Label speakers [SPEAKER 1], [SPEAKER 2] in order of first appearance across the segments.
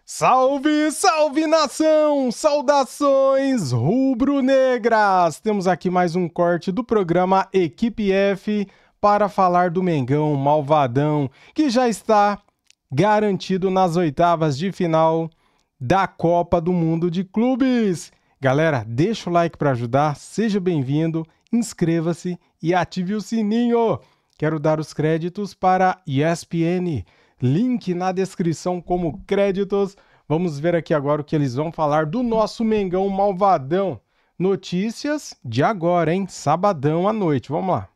[SPEAKER 1] Salve, salve nação! Saudações rubro-negras! Temos aqui mais um corte do programa Equipe F para falar do Mengão malvadão, que já está garantido nas oitavas de final da Copa do Mundo de Clubes. Galera, deixa o like para ajudar, seja bem-vindo, inscreva-se e ative o sininho. Quero dar os créditos para ESPN. Link na descrição como créditos. Vamos ver aqui agora o que eles vão falar do nosso Mengão malvadão. Notícias de agora, hein? Sabadão à noite. Vamos lá.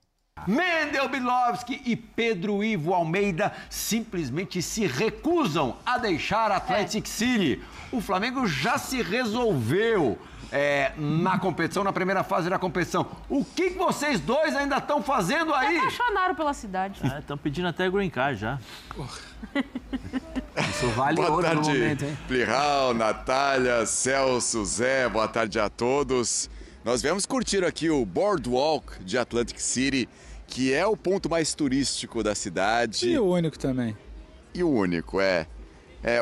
[SPEAKER 2] Mendel Bilovski e Pedro Ivo Almeida simplesmente se recusam a deixar Atlético City. O Flamengo já se resolveu na competição, na primeira fase da competição. O que vocês dois ainda estão fazendo aí?
[SPEAKER 3] Se apaixonaram pela cidade.
[SPEAKER 4] Estão pedindo até green card já.
[SPEAKER 2] Isso vale
[SPEAKER 5] boa
[SPEAKER 2] ouro
[SPEAKER 5] tarde,
[SPEAKER 2] no momento, hein?
[SPEAKER 5] Plihal, Natália, Celso, Zé, boa tarde a todos. Nós viemos curtir aqui o Boardwalk de Atlantic City, que é o ponto mais turístico da cidade.
[SPEAKER 6] E o único também.
[SPEAKER 5] E o único,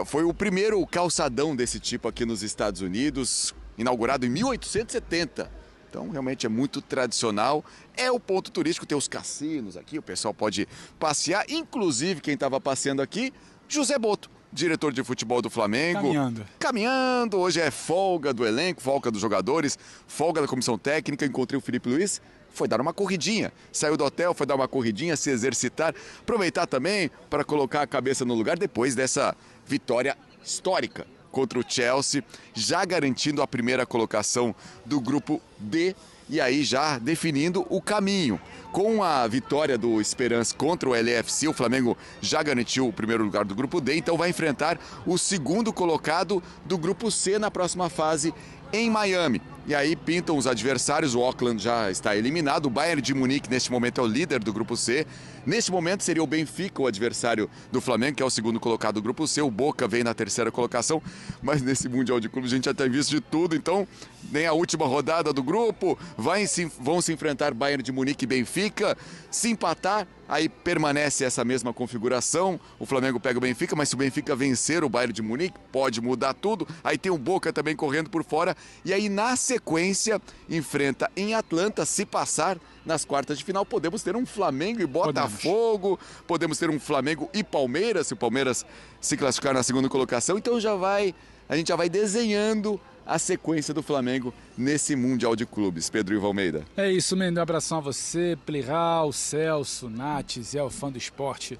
[SPEAKER 5] foi o primeiro calçadão desse tipo aqui nos Estados Unidos, inaugurado em 1870. Então, realmente é muito tradicional. É o ponto turístico, tem os cassinos aqui, o pessoal pode passear. Inclusive, quem estava passeando aqui, José Boto, diretor de futebol do Flamengo. Caminhando. Hoje é folga do elenco, folga dos jogadores, folga da comissão técnica. Encontrei o Felipe Luiz, foi dar uma corridinha. Saiu do hotel, foi dar uma corridinha, se exercitar. Aproveitar também para colocar a cabeça no lugar depois dessa vitória histórica contra o Chelsea, já garantindo a primeira colocação do grupo D e aí já definindo o caminho. Com a vitória do Esperance contra o LAFC, o Flamengo já garantiu o primeiro lugar do grupo D, então vai enfrentar o segundo colocado do grupo C na próxima fase em Miami. E aí pintam os adversários, o Auckland já está eliminado, o Bayern de Munique neste momento é o líder do grupo C. Neste momento seria o Benfica o adversário do Flamengo, que é o segundo colocado do grupo C, o Boca vem na terceira colocação, mas nesse Mundial de Clubes a gente já tem visto de tudo, então nem a última rodada do grupo, vão se enfrentar Bayern de Munique e Benfica, se empatar, aí permanece essa mesma configuração, o Flamengo pega o Benfica, mas se o Benfica vencer o Bayern de Munique, pode mudar tudo, aí tem o Boca também correndo por fora, e aí na sequência enfrenta em Atlanta, se passar nas quartas de final, podemos ter um Flamengo e Botafogo, podemos ter um Flamengo e Palmeiras, se o Palmeiras se classificar na segunda colocação, então a gente já vai desenhando a sequência do Flamengo nesse Mundial de Clubes. Pedro Ivo Almeida.
[SPEAKER 6] É isso, Mendel. Um abração a você, Plihal, Celso, Nath, Zé, o fã do esporte,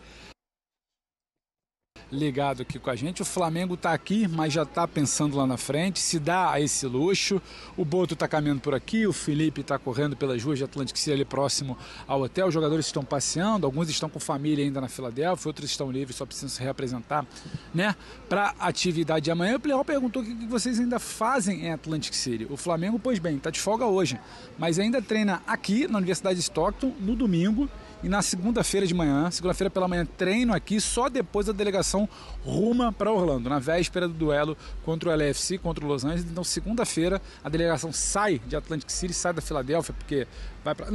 [SPEAKER 6] ligado aqui com a gente. O Flamengo está aqui, mas já está pensando lá na frente, se dá a esse luxo. O Boto está caminhando por aqui, o Felipe está correndo pelas ruas de Atlantic City ali próximo ao hotel. Os jogadores estão passeando, alguns estão com família ainda na Filadélfia, outros estão livres, só precisam se reapresentar, né, para a atividade de amanhã. O Plihal perguntou o que vocês ainda fazem em Atlantic City. O Flamengo, pois bem, está de folga hoje, mas ainda treina aqui na Universidade de Stockton no domingo. E na segunda-feira de manhã, segunda-feira pela manhã, treino aqui, só depois a delegação ruma para Orlando, na véspera do duelo contra o LAFC, contra o Los Angeles. Então, segunda-feira, a delegação sai de Atlantic City, sai da Filadélfia, porque vai para...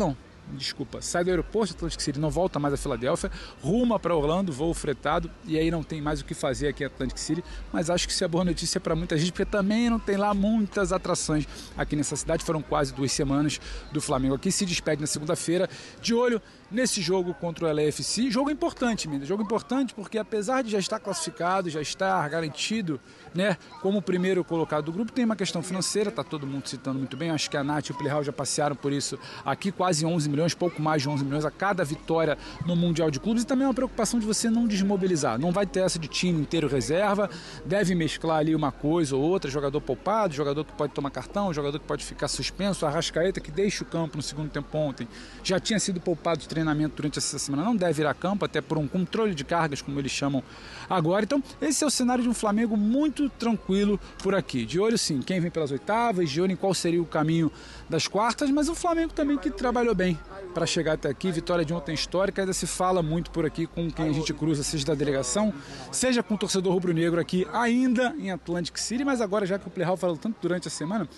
[SPEAKER 6] sai do aeroporto de Atlantic City, não volta mais a Filadélfia, ruma para Orlando, voo fretado, e aí não tem mais o que fazer aqui em Atlantic City, mas acho que isso é boa notícia para muita gente, porque também não tem lá muitas atrações aqui nessa cidade. Foram quase 2 semanas do Flamengo aqui, se despede na segunda-feira, de olho nesse jogo contra o LAFC. Jogo importante, Mendes, jogo importante porque apesar de já estar classificado, já estar garantido, né, como o primeiro colocado do grupo, tem uma questão financeira, tá todo mundo citando muito bem, acho que a Nath e o Plihal já passearam por isso aqui, quase 11 milhões, pouco mais de 11 milhões a cada vitória no Mundial de Clubes, e também é uma preocupação de você não desmobilizar, não vai ter essa de time inteiro reserva, deve mesclar ali uma coisa ou outra, jogador poupado, jogador que pode tomar cartão, jogador que pode ficar suspenso, a Arrascaeta que deixa o campo no segundo tempo ontem, já tinha sido poupado de treinamento durante essa semana, não deve ir a campo, até por um controle de cargas, como eles chamam agora. Então, esse é o cenário de um Flamengo muito tranquilo por aqui. De olho, sim, quem vem pelas oitavas, de olho em qual seria o caminho das quartas, mas o Flamengo também que trabalhou bem para chegar até aqui. Vitória de ontem histórica, ainda se fala muito por aqui com quem a gente cruza, seja da delegação, seja com o torcedor rubro-negro aqui, ainda em Atlantic City, mas agora, já que o Plihal falou tanto durante a semana,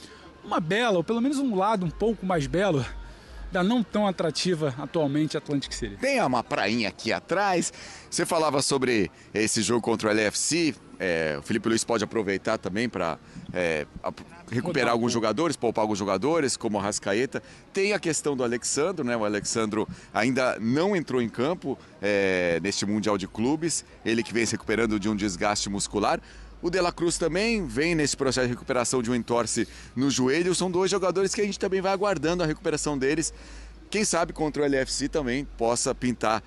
[SPEAKER 6] uma bela, ou pelo menos um lado um pouco mais belo da não tão atrativa atualmente Atlantic City.
[SPEAKER 5] Tem uma prainha aqui atrás. Você falava sobre esse jogo contra o LAFC. o Felipe Luiz pode aproveitar também para recuperar alguns jogadores, poupar alguns jogadores, como o Arrascaeta. Tem a questão do Alexandro, né? O Alexandro ainda não entrou em campo neste Mundial de Clubes, ele que vem se recuperando de um desgaste muscular. O De La Cruz também vem nesse processo de recuperação de um entorse no joelho. São 2 jogadores que a gente também vai aguardando a recuperação deles. Quem sabe contra o LFC também possa pintar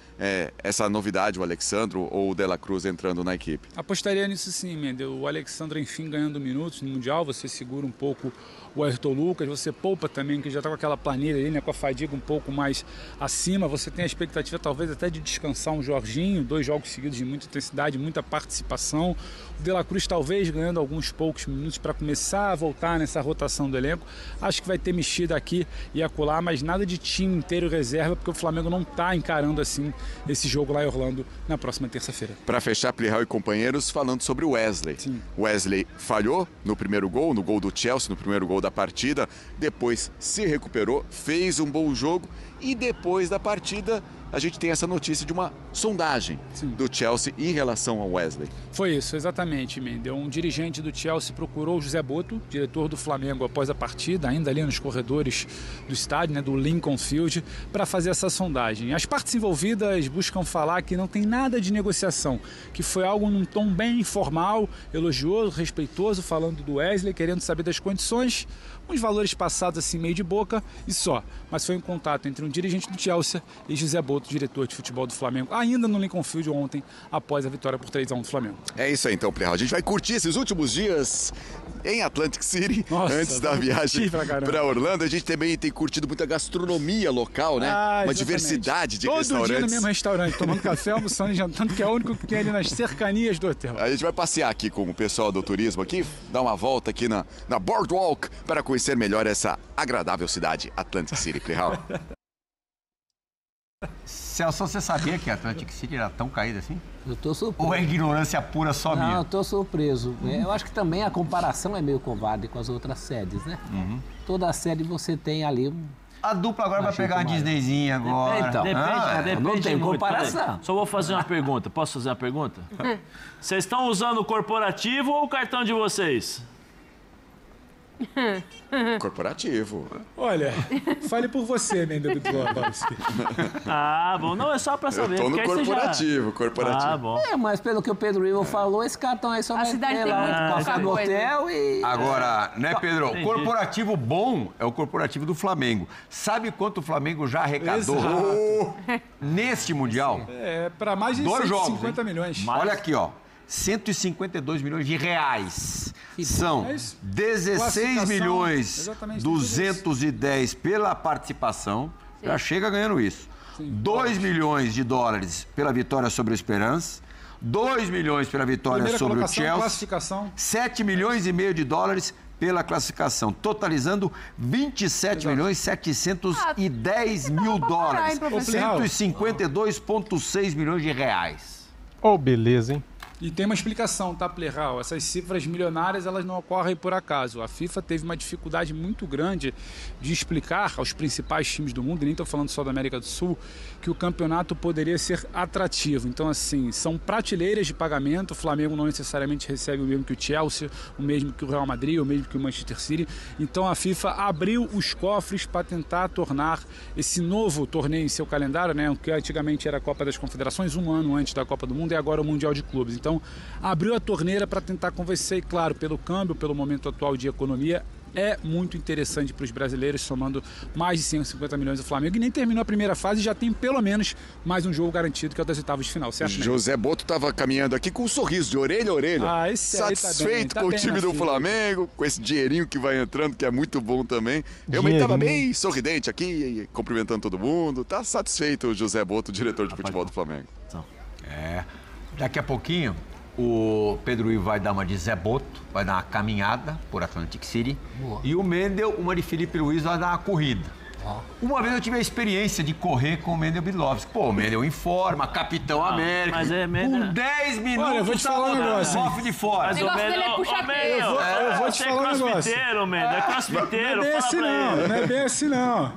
[SPEAKER 5] essa novidade, o Alexandro ou o De La Cruz entrando na equipe.
[SPEAKER 6] Apostaria nisso sim, Mendel. O Alexandro, enfim, ganhando minutos no Mundial, você segura um pouco o Ayrton Lucas, você poupa também, que já está com aquela planilha ali, né, com a fadiga um pouco mais acima. Você tem a expectativa talvez até de descansar um Jorginho, 2 jogos seguidos de muita intensidade, muita participação. O De La Cruz talvez ganhando alguns poucos minutos para começar a voltar nessa rotação do elenco. Acho que vai ter mexida aqui e acolá, mas nada de time inteiro reserva, porque o Flamengo não está encarando assim esse jogo lá em Orlando na próxima terça-feira.
[SPEAKER 5] Para fechar, Plihal e companheiros, falando sobre o Wesley.
[SPEAKER 6] Sim.
[SPEAKER 5] Wesley falhou no primeiro gol, no gol do Chelsea, no primeiro gol da partida, depois se recuperou, fez um bom jogo e depois da partida a gente tem essa notícia de uma sondagem do Chelsea em relação ao Wesley.
[SPEAKER 6] Foi isso, exatamente, Mendel. Um dirigente do Chelsea procurou o José Boto, diretor do Flamengo, após a partida, ainda ali nos corredores do estádio, né, do Lincoln Field, para fazer essa sondagem. As partes envolvidas buscam falar que não tem nada de negociação, que foi algo num tom bem informal, elogioso, respeitoso, falando do Wesley, querendo saber das condições, uns valores passados assim meio de boca e só. Mas foi um contato entre um dirigente do Chelsea e José Boto, diretor de futebol do Flamengo, ainda no Lincoln Field ontem, após a vitória por 3-1 do Flamengo.
[SPEAKER 5] É isso aí então, Plihal. A gente vai curtir esses últimos dias em Atlantic City, antes da viagem para Orlando. A gente também tem curtido muita gastronomia local, né? Uma diversidade de restaurantes.
[SPEAKER 6] Todo dia no mesmo restaurante, tomando café, almoçando e jantando, que é o único que tem ali nas cercanias do hotel.
[SPEAKER 5] A gente vai passear aqui com o pessoal do turismo aqui, dar uma volta aqui na Boardwalk para conhecer melhor essa agradável cidade, Atlantic City, Plihal.
[SPEAKER 2] Celso, você sabia que a Atlantic City era tão caída assim?
[SPEAKER 3] Eu tô surpreso.
[SPEAKER 2] Ou é ignorância pura só minha?
[SPEAKER 3] Não, eu tô surpreso. Eu acho que também a comparação é meio covarde com as outras sedes, né? Toda sede você tem ali
[SPEAKER 2] A dupla agora vai pegar uma Disneyzinha agora.
[SPEAKER 3] Então,
[SPEAKER 4] Depende
[SPEAKER 3] não tem
[SPEAKER 4] muito.
[SPEAKER 3] comparação.
[SPEAKER 4] Peraí, só vou fazer uma pergunta. Posso fazer uma pergunta? Vocês estão usando o corporativo ou o cartão de vocês?
[SPEAKER 5] Corporativo.
[SPEAKER 6] Olha, fale por você, Mendel Bittlowski.
[SPEAKER 4] Ah, bom. Não, é só pra saber.
[SPEAKER 5] Eu tô no
[SPEAKER 4] porque aí você
[SPEAKER 5] corporativo,
[SPEAKER 4] Ah, bom.
[SPEAKER 3] Mas pelo que o Pedro Ivo falou, esse cartão aí só vai
[SPEAKER 7] cidade
[SPEAKER 3] ter
[SPEAKER 7] tem
[SPEAKER 3] lá
[SPEAKER 7] muito
[SPEAKER 3] um
[SPEAKER 7] pouca
[SPEAKER 3] café no
[SPEAKER 7] coisa.
[SPEAKER 3] hotel e...
[SPEAKER 2] Agora, né, Pedro?
[SPEAKER 4] Entendi.
[SPEAKER 2] Corporativo bom é o corporativo do Flamengo. Sabe quanto o Flamengo já arrecadou neste Mundial?
[SPEAKER 6] É, para mais de
[SPEAKER 2] 2 jogos,
[SPEAKER 6] 150 milhões.
[SPEAKER 2] Olha aqui, ó. 152 milhões de reais. São
[SPEAKER 6] Mas
[SPEAKER 2] 16
[SPEAKER 6] classificação,
[SPEAKER 2] milhões
[SPEAKER 6] exatamente,
[SPEAKER 2] 210 pela participação. Já chega ganhando isso. 2 milhões de dólares pela vitória sobre o Esperance. 2 milhões pela vitória
[SPEAKER 6] Primeira
[SPEAKER 2] sobre o
[SPEAKER 6] colocação,
[SPEAKER 2] Chelsea.
[SPEAKER 6] classificação.
[SPEAKER 2] 7 milhões e meio de dólares pela classificação, totalizando 27 milhões 710 mil dólares.
[SPEAKER 7] comparar, hein, professor?
[SPEAKER 2] 152,6 milhões de reais.
[SPEAKER 1] Ô, beleza, hein?
[SPEAKER 6] E tem uma explicação, tá, Plihal? Essas cifras milionárias, elas não ocorrem por acaso. A FIFA teve uma dificuldade muito grande de explicar aos principais times do mundo, e nem estou falando só da América do Sul, que o campeonato poderia ser atrativo. Então, assim, são prateleiras de pagamento. O Flamengo não necessariamente recebe o mesmo que o Chelsea, o mesmo que o Real Madrid, o mesmo que o Manchester City. Então, a FIFA abriu os cofres para tentar tornar esse novo torneio em seu calendário, né, o que antigamente era a Copa das Confederações, um ano antes da Copa do Mundo, e agora o Mundial de Clubes. Então, abriu a torneira para tentar convencer, e claro, pelo câmbio, pelo momento atual de economia, é muito interessante para os brasileiros, somando mais de 150 milhões do Flamengo, e nem terminou a primeira fase, já tem pelo menos mais um jogo garantido, que é o das oitavas de final, certo?
[SPEAKER 5] José Boto estava caminhando aqui com um sorriso de orelha a orelha.
[SPEAKER 6] Ah, esse aí
[SPEAKER 5] satisfeito
[SPEAKER 6] tá
[SPEAKER 5] com o
[SPEAKER 6] bem
[SPEAKER 5] time
[SPEAKER 6] na
[SPEAKER 5] do
[SPEAKER 6] fila.
[SPEAKER 5] Flamengo, com esse dinheirinho que vai entrando, que é muito bom também. Realmente estava bem sorridente aqui, cumprimentando todo mundo. Tá satisfeito o José Boto, diretor de futebol do Flamengo.
[SPEAKER 2] Daqui a pouquinho, o Pedro Ivo vai dar uma de Zé Boto, vai dar uma caminhada por Atlantic City.
[SPEAKER 3] Boa.
[SPEAKER 2] E o Mendel, uma de Felipe Luiz, vai dar uma corrida. Uma vez eu tive a experiência de correr com o Mendel Bilovski. Pô, o Mendel em forma, Capitão América.
[SPEAKER 4] mas é Mendel...
[SPEAKER 2] Com 10 minutos,
[SPEAKER 6] Olha, eu vou te falar um negócio,
[SPEAKER 2] bofe de fora.
[SPEAKER 4] Mas
[SPEAKER 7] O negócio dele é puxar peso.
[SPEAKER 6] Eu vou te
[SPEAKER 4] Você
[SPEAKER 6] falar um
[SPEAKER 4] é
[SPEAKER 6] negócio.
[SPEAKER 4] crossfiteiro, Mendel. É crossfiteiro.
[SPEAKER 6] Não é bem
[SPEAKER 4] Fala
[SPEAKER 6] assim
[SPEAKER 4] pra
[SPEAKER 6] não,
[SPEAKER 4] ele.
[SPEAKER 6] não é bem assim não.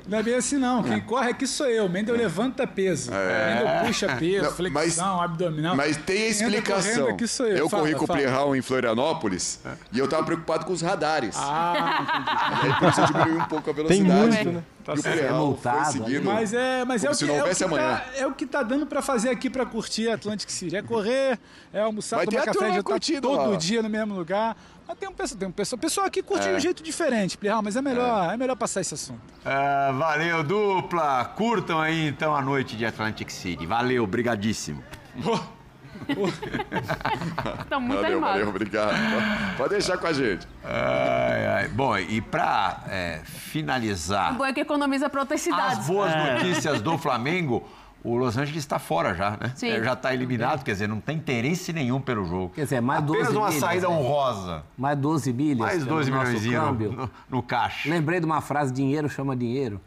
[SPEAKER 6] Não é bem assim não. Quem corre aqui sou eu. Mendel levanta peso. Mendel puxa peso,
[SPEAKER 5] Não,
[SPEAKER 6] flexão, abdominal.
[SPEAKER 5] Mas tem a
[SPEAKER 6] Quem anda
[SPEAKER 5] explicação.
[SPEAKER 6] correndo aqui sou eu.
[SPEAKER 5] corri com o
[SPEAKER 6] fala.
[SPEAKER 5] Plihal em Florianópolis e eu tava preocupado com os radares.
[SPEAKER 6] Ah,
[SPEAKER 5] E aí por isso eu diminui um pouco a
[SPEAKER 1] Tem
[SPEAKER 5] velocidade.
[SPEAKER 1] muito, né?
[SPEAKER 5] E o
[SPEAKER 3] É
[SPEAKER 5] Plihal foi
[SPEAKER 3] multado,
[SPEAKER 5] seguindo.
[SPEAKER 6] mas é
[SPEAKER 5] Como
[SPEAKER 6] o
[SPEAKER 5] se
[SPEAKER 6] que,
[SPEAKER 5] não houvesse amanhã.
[SPEAKER 6] é o que tá dando pra fazer aqui pra curtir Atlantic City. É correr, é almoçar,
[SPEAKER 5] Vai
[SPEAKER 6] tomar
[SPEAKER 5] ter a
[SPEAKER 6] café,
[SPEAKER 5] turma
[SPEAKER 6] já tá
[SPEAKER 5] curtindo
[SPEAKER 6] todo
[SPEAKER 5] lá.
[SPEAKER 6] dia no mesmo lugar. Mas tem um pessoal aqui curte de um jeito diferente, Plihal, mas é melhor passar esse assunto.
[SPEAKER 2] Valeu, dupla. Curtam aí, então, a noite de Atlantic City. Valeu, brigadíssimo.
[SPEAKER 7] Tá muito
[SPEAKER 5] Valeu,
[SPEAKER 7] animado.
[SPEAKER 5] valeu, obrigado. Pode deixar com a gente.
[SPEAKER 2] Bom, e pra finalizar
[SPEAKER 7] O bom é que economiza pra outras
[SPEAKER 2] as
[SPEAKER 7] cidades.
[SPEAKER 2] boas notícias do Flamengo, o Los Angeles está fora já, né?
[SPEAKER 7] Sim.
[SPEAKER 2] Já está eliminado, quer dizer, não tem interesse nenhum pelo jogo.
[SPEAKER 3] Quer dizer, mais 12
[SPEAKER 2] Apenas uma
[SPEAKER 3] milhas,
[SPEAKER 2] saída
[SPEAKER 3] né?
[SPEAKER 2] honrosa.
[SPEAKER 3] Mais 12 milhas.
[SPEAKER 2] Mais 12
[SPEAKER 3] no nosso
[SPEAKER 2] milhões
[SPEAKER 3] câmbio.
[SPEAKER 2] no caixa.
[SPEAKER 3] Lembrei de uma frase, dinheiro chama dinheiro.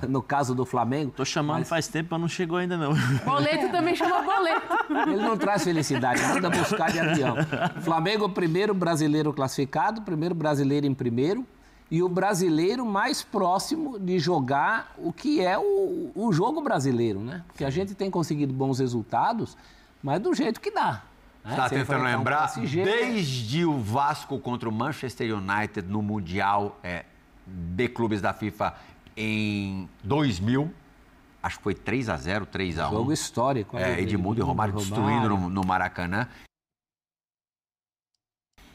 [SPEAKER 3] No caso do Flamengo.
[SPEAKER 4] Tô chamando faz tempo, mas não chegou ainda não.
[SPEAKER 7] Boleto também chama boleto.
[SPEAKER 3] Ele não traz felicidade, manda buscar de avião. Flamengo, primeiro brasileiro classificado, primeiro brasileiro em primeiro, e o brasileiro mais próximo de jogar o que é o jogo brasileiro, né? Porque a gente tem conseguido bons resultados, mas do jeito que dá. Né?
[SPEAKER 2] Tá
[SPEAKER 3] Você
[SPEAKER 2] tentando
[SPEAKER 3] enfrentar um
[SPEAKER 2] lembrar,
[SPEAKER 3] PSG,
[SPEAKER 2] desde o Vasco contra o Manchester United no Mundial de Clubes da FIFA em 2000, acho que foi 3-0, 3-1.
[SPEAKER 3] jogo histórico.
[SPEAKER 2] Edmundo e Romário destruindo no Maracanã.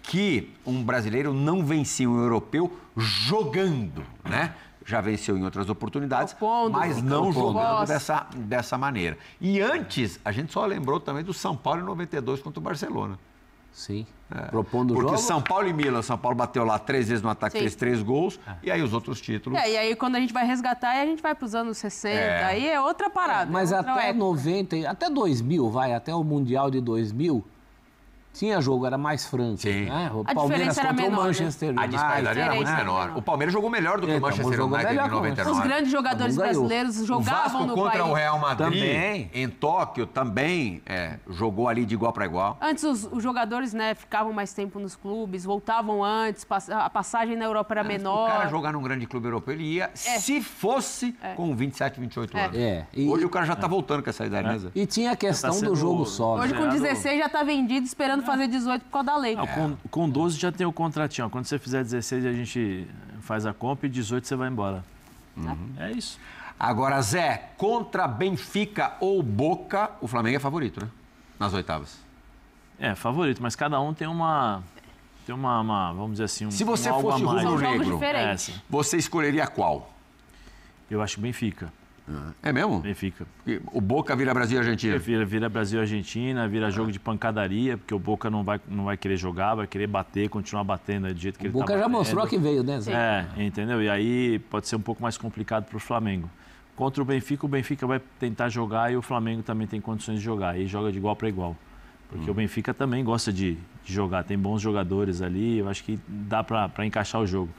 [SPEAKER 2] Que um brasileiro não vencia um europeu jogando, né? Já venceu em outras oportunidades,
[SPEAKER 7] Propondo.
[SPEAKER 2] mas não
[SPEAKER 7] Propondo.
[SPEAKER 2] jogando dessa maneira. E antes, a gente só lembrou também do São Paulo em 92 contra o Barcelona.
[SPEAKER 3] Sim, propondo o
[SPEAKER 2] Porque
[SPEAKER 3] jogo.
[SPEAKER 2] São Paulo e Milan, São Paulo bateu lá 3 vezes no ataque,
[SPEAKER 7] Sim.
[SPEAKER 2] fez 3 gols, e aí os outros títulos...
[SPEAKER 7] E aí quando a gente vai resgatar, aí a gente vai pros anos 60, aí é outra parada.
[SPEAKER 3] Mas
[SPEAKER 7] outra
[SPEAKER 3] até
[SPEAKER 7] época.
[SPEAKER 3] 90, até 2000, até o Mundial de 2000, tinha jogo, era mais franco.
[SPEAKER 2] Sim.
[SPEAKER 3] Né? O
[SPEAKER 7] A
[SPEAKER 3] Palmeiras
[SPEAKER 7] diferença era
[SPEAKER 3] contra
[SPEAKER 7] menor,
[SPEAKER 3] o
[SPEAKER 7] né?
[SPEAKER 3] Manchester
[SPEAKER 2] A
[SPEAKER 3] United.
[SPEAKER 2] disparidade era muito
[SPEAKER 7] Diferente.
[SPEAKER 2] menor. O Palmeiras jogou melhor do que o
[SPEAKER 3] Então,
[SPEAKER 2] Manchester
[SPEAKER 3] jogou
[SPEAKER 2] United
[SPEAKER 3] melhor
[SPEAKER 2] em
[SPEAKER 3] com o
[SPEAKER 2] 99.
[SPEAKER 7] Os grandes jogadores
[SPEAKER 3] Não ganhou.
[SPEAKER 7] brasileiros
[SPEAKER 2] O
[SPEAKER 7] jogavam
[SPEAKER 2] Vasco
[SPEAKER 7] no
[SPEAKER 2] contra
[SPEAKER 7] país.
[SPEAKER 2] o Real Madrid,
[SPEAKER 3] Também.
[SPEAKER 2] em Tóquio, também jogou ali de igual para igual.
[SPEAKER 7] Antes os jogadores, né, ficavam mais tempo nos clubes, voltavam antes, a passagem na Europa era
[SPEAKER 2] O
[SPEAKER 7] menor.
[SPEAKER 2] cara jogar num grande clube europeu, ele ia, se fosse com 27, 28 anos.
[SPEAKER 3] E,
[SPEAKER 2] Hoje o cara já tá voltando com essa idade, né, Zé?
[SPEAKER 3] e tinha a questão
[SPEAKER 4] Tá
[SPEAKER 3] do
[SPEAKER 4] sendo-
[SPEAKER 3] jogo solo.
[SPEAKER 7] Hoje com
[SPEAKER 4] Zero.
[SPEAKER 7] 16 já tá vendido, esperando fazer 18 por causa da lei.
[SPEAKER 4] Não, com 12 já tem o contratinho. Ó. Quando você fizer 16, a gente faz a compra e 18 você vai embora. É isso.
[SPEAKER 2] Agora, Zé, contra Benfica ou Boca, o Flamengo é favorito, né? Nas oitavas.
[SPEAKER 4] É, favorito, mas cada um tem uma vamos dizer assim,
[SPEAKER 2] Se você
[SPEAKER 4] algo
[SPEAKER 2] fosse
[SPEAKER 4] a mais.
[SPEAKER 2] rubro
[SPEAKER 7] São jogos
[SPEAKER 2] negro,
[SPEAKER 7] diferentes.
[SPEAKER 4] sim.
[SPEAKER 2] você escolheria qual?
[SPEAKER 4] Eu acho Benfica.
[SPEAKER 2] É mesmo?
[SPEAKER 4] Benfica.
[SPEAKER 2] Porque o Boca vira Brasil e Argentina.
[SPEAKER 4] Vira Brasil e Argentina, vira jogo de pancadaria, porque o Boca não vai querer jogar, vai querer bater, continuar batendo do jeito que
[SPEAKER 3] O
[SPEAKER 4] ele
[SPEAKER 3] Boca
[SPEAKER 4] tá
[SPEAKER 3] já
[SPEAKER 4] batendo.
[SPEAKER 3] mostrou que veio, né, Zé?
[SPEAKER 4] Entendeu? E aí pode ser um pouco mais complicado para o Flamengo. Contra o Benfica vai tentar jogar e o Flamengo também tem condições de jogar. Aí joga de igual para igual. Porque o Benfica também gosta de jogar, tem bons jogadores ali, eu acho que dá para encaixar o jogo.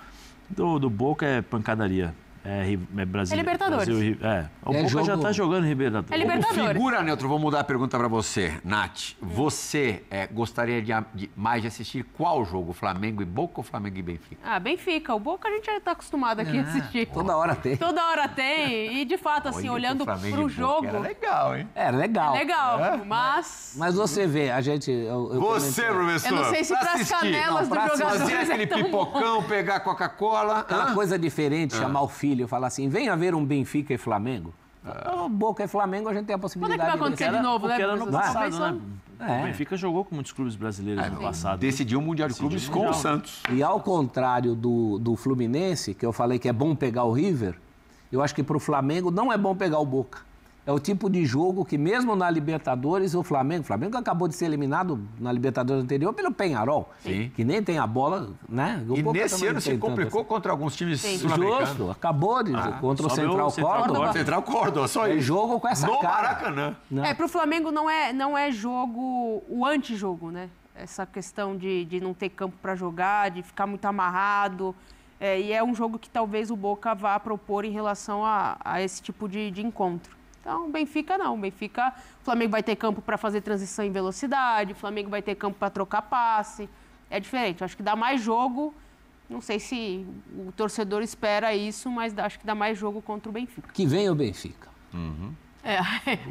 [SPEAKER 4] Do Boca é pancadaria. É Brasil.
[SPEAKER 7] É Libertadores.
[SPEAKER 4] O Boca já
[SPEAKER 3] jogo-
[SPEAKER 4] está jogando Libertadores.
[SPEAKER 7] É Libertadores.
[SPEAKER 2] Figura, Neutro, vou mudar a pergunta para você. Nath, você gostaria mais de assistir qual jogo? Flamengo e Boca ou Flamengo e Benfica?
[SPEAKER 7] Ah, Benfica. O Boca a gente já tá acostumado aqui a assistir.
[SPEAKER 3] Toda hora tem.
[SPEAKER 7] Toda hora tem. E de fato, assim,
[SPEAKER 2] Olha,
[SPEAKER 7] olhando
[SPEAKER 2] o Flamengo
[SPEAKER 7] pro
[SPEAKER 2] e Boca
[SPEAKER 7] jogo,
[SPEAKER 2] Era legal, hein?
[SPEAKER 3] É legal.
[SPEAKER 7] é legal. Mas
[SPEAKER 3] Mas você vê, a gente... Eu
[SPEAKER 2] Você,
[SPEAKER 3] comentei-
[SPEAKER 2] professor.
[SPEAKER 7] eu não sei se
[SPEAKER 2] pra
[SPEAKER 7] pras
[SPEAKER 2] assistir.
[SPEAKER 7] canelas
[SPEAKER 3] pra
[SPEAKER 7] dos
[SPEAKER 3] assistir,
[SPEAKER 2] Fazer
[SPEAKER 7] jogadores
[SPEAKER 2] aquele
[SPEAKER 7] é tão bom.
[SPEAKER 2] pipocão, pegar Coca-Cola.
[SPEAKER 3] Aquela coisa diferente,
[SPEAKER 2] Ah.
[SPEAKER 3] chamar o filho e falar assim, venha ver um Benfica e Flamengo. O Boca e Flamengo, a gente tem a
[SPEAKER 7] Quando é que
[SPEAKER 3] possibilidade
[SPEAKER 7] vai acontecer de novo, né?
[SPEAKER 4] Porque era no
[SPEAKER 7] professor?
[SPEAKER 4] passado,
[SPEAKER 7] Pensando-
[SPEAKER 4] né?
[SPEAKER 3] É.
[SPEAKER 4] O Benfica jogou com muitos clubes brasileiros no passado.
[SPEAKER 2] Decidiu o Mundial de Clubes
[SPEAKER 4] Decidiu o
[SPEAKER 2] com o
[SPEAKER 4] Mundial.
[SPEAKER 2] Santos.
[SPEAKER 3] E ao contrário do Fluminense, que eu falei que é bom pegar o River, eu acho que para o Flamengo não é bom pegar o Boca. É o tipo de jogo que mesmo na Libertadores, o Flamengo acabou de ser eliminado na Libertadores anterior pelo Penharol,
[SPEAKER 2] Sim.
[SPEAKER 3] que nem tem a bola, né? O
[SPEAKER 2] E
[SPEAKER 3] Boca
[SPEAKER 2] nesse
[SPEAKER 3] também
[SPEAKER 2] ano
[SPEAKER 3] não
[SPEAKER 2] se
[SPEAKER 3] tem tanto
[SPEAKER 2] complicou contra alguns times
[SPEAKER 7] Sim.
[SPEAKER 2] sul-americanos.
[SPEAKER 3] Justo, acabou de contra o
[SPEAKER 4] só meu
[SPEAKER 3] Central
[SPEAKER 4] Central
[SPEAKER 3] Córdoba.
[SPEAKER 2] Central Córdoba, só
[SPEAKER 3] É
[SPEAKER 2] isso.
[SPEAKER 3] jogo com essa
[SPEAKER 2] No
[SPEAKER 3] cara.
[SPEAKER 2] Maracanã.
[SPEAKER 7] É, pro Flamengo não é jogo, o antijogo, né? Essa questão de não ter campo para jogar, de ficar muito amarrado. E é um jogo que talvez o Boca vá propor em relação a esse tipo de encontro. Então, o Benfica não. O Flamengo vai ter campo para fazer transição em velocidade, o Flamengo vai ter campo para trocar passe. É diferente. Acho que dá mais jogo. Não sei se o torcedor espera isso, mas acho que dá mais jogo contra o Benfica.
[SPEAKER 3] Que vem o Benfica.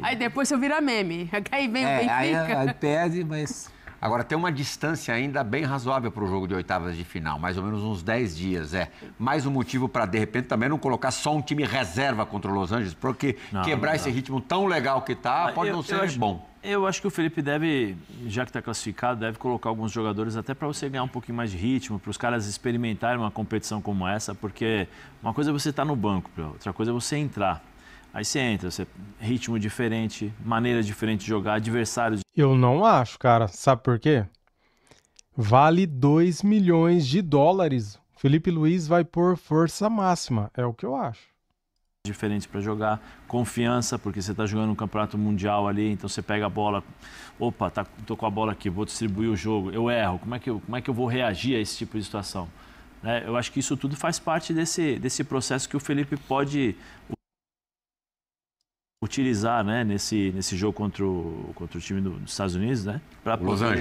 [SPEAKER 7] Aí depois você vira meme. Aí vem o Benfica.
[SPEAKER 3] Aí perde, mas...
[SPEAKER 2] Agora, tem uma distância ainda bem razoável para o jogo de oitavas de final, mais ou menos uns 10 dias. Mais um motivo para, de repente, também não colocar só um time reserva contra o Los Angeles, porque quebrar esse ritmo tão legal que tá pode não ser bom.
[SPEAKER 4] Eu acho que o Felipe deve, já que está classificado, deve colocar alguns jogadores até para você ganhar um pouquinho mais de ritmo, para os caras experimentarem uma competição como essa, porque uma coisa é você estar no banco, outra coisa é você entrar. Aí você entra, ritmo diferente, maneira diferente de jogar, adversários.
[SPEAKER 1] Eu não acho, cara. Sabe por quê? Vale 2 milhões de dólares. Felipe Luiz vai por força máxima. É o que eu acho.
[SPEAKER 4] Diferentes para jogar, confiança, porque você está jogando um campeonato mundial ali, então você pega a bola, opa, tô com a bola aqui, vou distribuir o jogo, eu erro, como é que eu vou reagir a esse tipo de situação? Eu acho que isso tudo faz parte desse processo que o Felipe pode utilizar, né, nesse jogo contra o time dos Estados Unidos, né?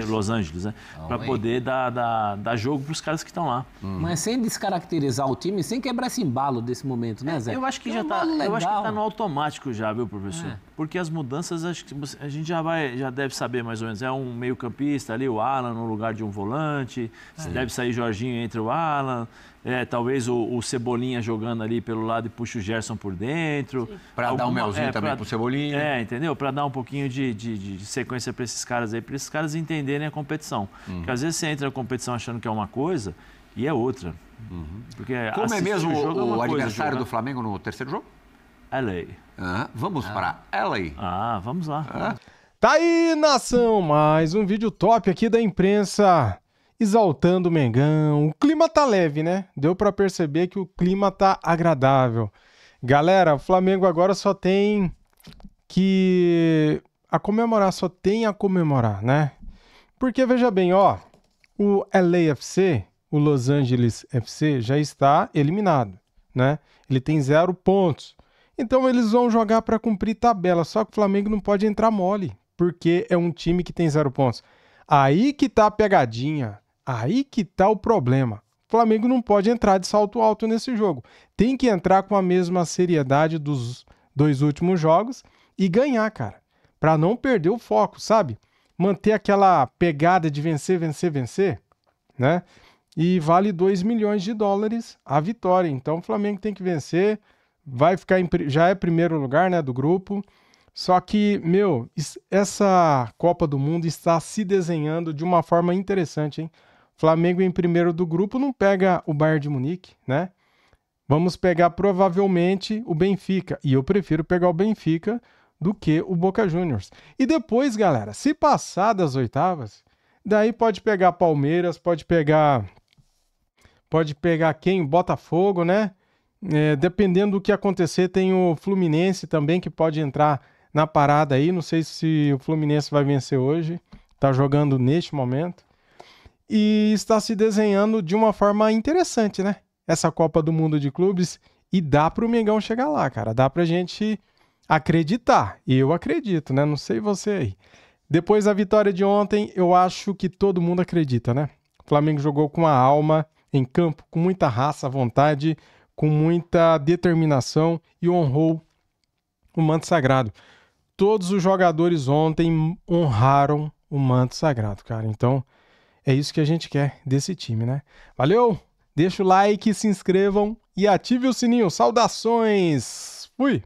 [SPEAKER 4] Los Angeles, né? Para poder dar jogo para os caras que estão lá.
[SPEAKER 3] Mas sem descaracterizar o time, sem quebrar esse embalo desse momento, né, Zé?
[SPEAKER 4] Eu acho que tá no automático já, viu, professor? Porque as mudanças, acho que a gente já deve saber mais ou menos. É um meio-campista ali, o Alan no lugar de um volante. Deve sair Jorginho entre o Alan. Talvez o Cebolinha jogando ali pelo lado e puxa o Gerson por dentro.
[SPEAKER 2] Para dar um melzinho também pro Cebolinha.
[SPEAKER 4] Entendeu? Para dar um pouquinho de sequência para esses caras aí, para esses caras entenderem a competição. Porque às vezes você entra na competição achando que é uma coisa e é outra. Porque
[SPEAKER 2] como é mesmo o adversário do Flamengo no terceiro jogo?
[SPEAKER 4] LA.
[SPEAKER 2] Vamos para LA.
[SPEAKER 4] Vamos lá.
[SPEAKER 1] Tá aí, nação! Mais um vídeo top aqui da imprensa exaltando o Mengão. O clima tá leve, né? Deu pra perceber que o clima tá agradável. Galera, o Flamengo agora só tem a comemorar, né? Porque, veja bem, ó, o LAFC, o Los Angeles FC, já está eliminado, né? Ele tem 0 pontos. Então eles vão jogar para cumprir tabela, só que o Flamengo não pode entrar mole, porque é um time que tem 0 pontos. Aí que tá a pegadinha, aí que tá o problema. O Flamengo não pode entrar de salto alto nesse jogo. Tem que entrar com a mesma seriedade dos 2 últimos jogos e ganhar, cara, para não perder o foco, sabe? Manter aquela pegada de vencer, né? E vale 2 milhões de dólares a vitória. Então o Flamengo tem que vencer, vai ficar já é primeiro lugar, né, do grupo. Só que, essa Copa do Mundo está se desenhando de uma forma interessante, hein? Flamengo em primeiro do grupo não pega o Bayern de Munique, né? Vamos pegar provavelmente o Benfica. E eu prefiro pegar o Benfica do que o Boca Juniors. E depois, galera, se passar das oitavas, daí pode pegar Palmeiras, pode pegar quem? Botafogo, né? Dependendo do que acontecer, tem o Fluminense também que pode entrar na parada aí. Não sei se o Fluminense vai vencer hoje. Tá jogando neste momento. E está se desenhando de uma forma interessante, né? Essa Copa do Mundo de Clubes. E dá pro Mengão chegar lá, cara. Dá pra gente acreditar. E eu acredito, né? Não sei você aí. Depois da vitória de ontem, eu acho que todo mundo acredita, né? O Flamengo jogou com a alma em campo, com muita raça, vontade, com muita determinação e honrou o manto sagrado. Todos os jogadores ontem honraram o manto sagrado, cara. Então, é isso que a gente quer desse time, né? Valeu! Deixa o like, se inscrevam e ative o sininho. Saudações! Fui!